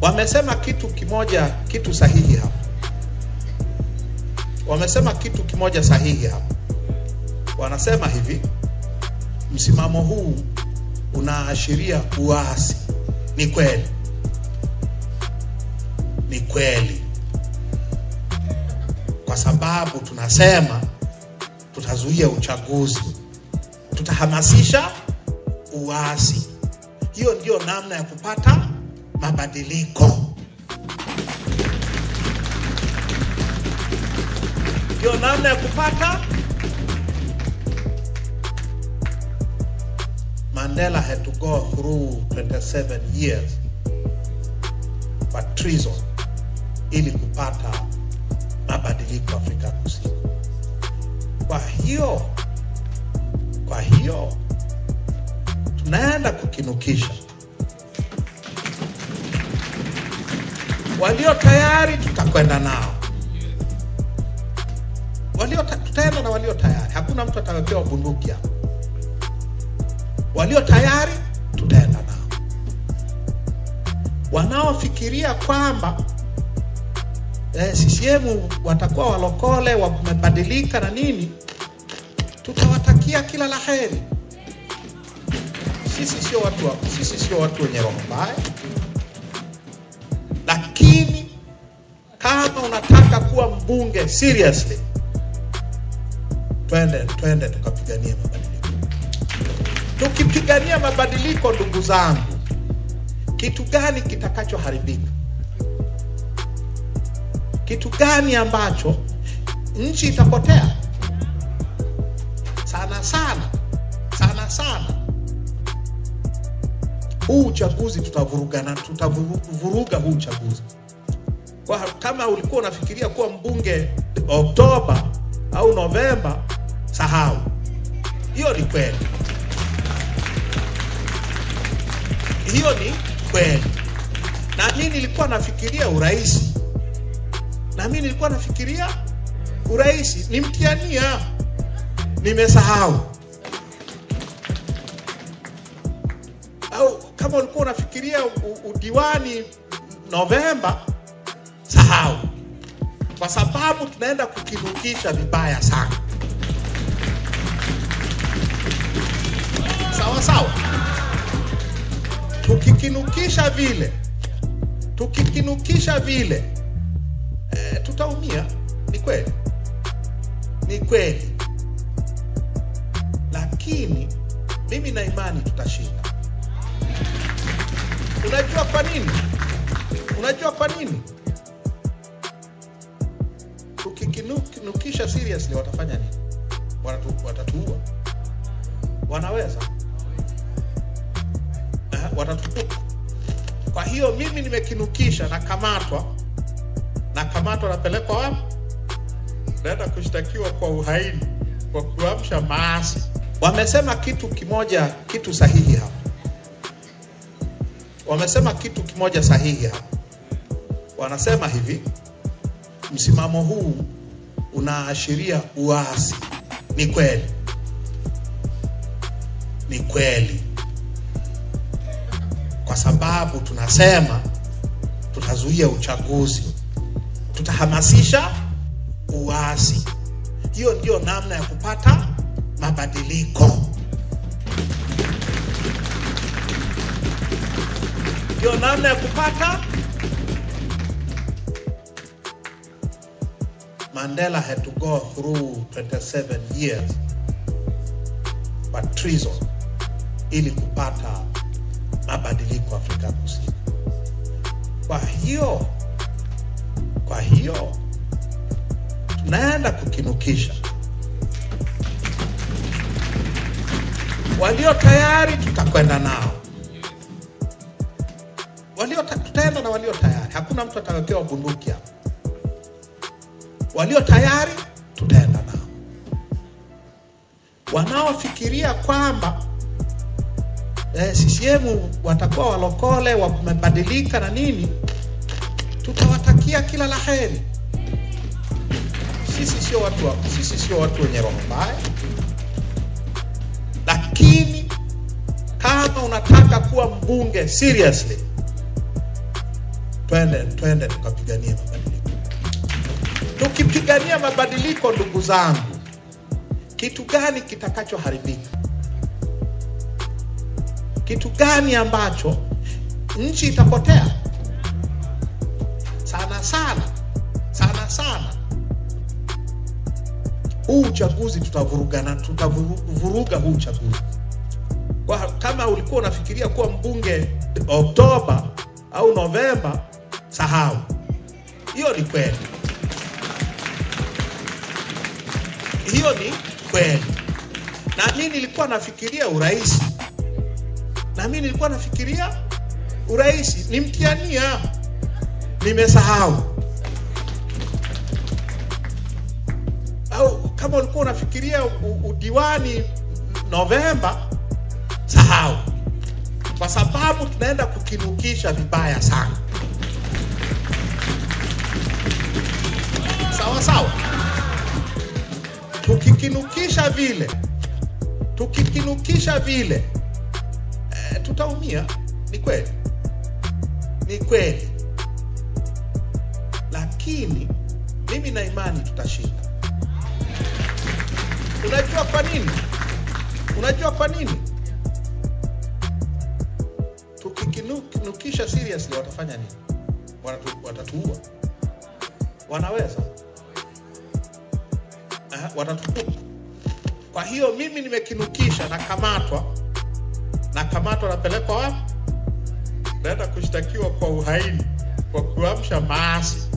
Wamesema kitu sahihi hapa. Wamesema kitu kimoja sahihi hapa. Wanasema hivi, msimamo huu unaashiria uasi. Ni kweli. Ni kweli. Kwa sababu tunasema tutazuia uchaguzi. Tutahamasisha uasi. Hiyo ndio namna ya kupata mabadiliko. Ndio namna ya kupata. Mandela had to go through 27 years for treason ili kupata mabadiliko Afrika Kusini. Kwa hiyo tunaenda kukinukisha. Walio tayari tutakwenda nao. Tutaenda na walio tayari. Hakuna mtu atawekewa bunduki hapa. Walio tayari tutaenda nao. Wanaofikiria kwamba CCM watakuwa walokole, wamebadilika na nini, tutawatakia kila laheri. Sisi sio watu wenye roho mbaya. Lakini kama unataka kuwa mbunge seriously, twende tukapigania mabadiliko. Tukipigania mabadiliko, ndugu zangu, kitu gani kitakachoharibika? Kitu gani ambacho nchi itapotea? Sana. Huu uchaguzi tutavuruga huu uchaguzi. Kwa kama ulikuwa unafikiria kuwa mbunge Oktoba au Novemba, sahau. Hiyo ni kweli. Hiyo ni kweli. Na mimi nilikuwa nafikiria urais. Nimtiania. Nimesahau. Au kama ulikuwa unafikiria udiwani Novemba, sahau. Kwa sababu tunaenda kukinukisha vibaya sana. Sawa. Tukikinukisha vile, tutaumia. Ni kweli. Lakini mimi na imani tutashinda. Unajua kwa nini? Tukikinukisha seriously, watafanya nini? Watatuua. Wanaweza. Watatutupa. Kwa hiyo mimi nimekinukisha, nakamatwa napelekwa wapi? Naenda kushtakiwa kwa uhaini, kwa kuamsha maasi. Wamesema kitu sahihi hapa. Wamesema kitu kimoja sahihi hapa. Wanasema hivi, msimamo huu unaashiria uasi. Ni kweli. Ni kweli. Kwa sababu tunasema tutazuia uchaguzi. Tutahamasisha uasi. Hiyo ndio namna ya kupata mabadiliko. Ndio namna ya kupata. Mandela had to go through 27 years for treason ili kupata mabadiliko Afrika Kusini. Kwa hiyo tunaenda kukinukisha. Walio tayari tutakwenda nao. Tutaenda na walio tayari. Hakuna mtu atawekewa bunduki hapa. Walio tayari tutaenda nao. Wanaofikiria kwamba CCM watakuwa walokole, wamebadilika na nini, tutawatakia kila laheri. Sisi sio watu wenye roho mbaya. Lakini kama unataka kuwa mbunge seriously, twende tukapigania mabadiliko. Tukipigania mabadiliko, ndugu zangu, kitu gani kitakachoharibika? Kitu gani ambacho nchi itapotea? Sana huu uchaguzi tutavuruga huu uchaguzi. Kama ulikuwa unafikiria kuwa mbunge Oktoba au Novemba, sahau. Hiyo ni kweli. Na mimi nilikuwa nafikiria urais. Nimtiania. Nimesahau. Au kama ulikuwa unafikiria udiwani Novemba, sahau. Kwa sababu tunaenda kukinukisha vibaya sana. Sawa. Tukikinukisha vile, tutaumia. Ni kweli. Lakini mimi na imani tutashinda. Unajua kwa nini? Tukikinukisha seriously, watafanya nini? Watatuua. Wanaweza. Watatuua. Kwa hiyo mimi nimekinukisha, nakamatwa, napelekwa wapi? Naenda kushtakiwa kwa uhaini, kwa kuamsha maasi.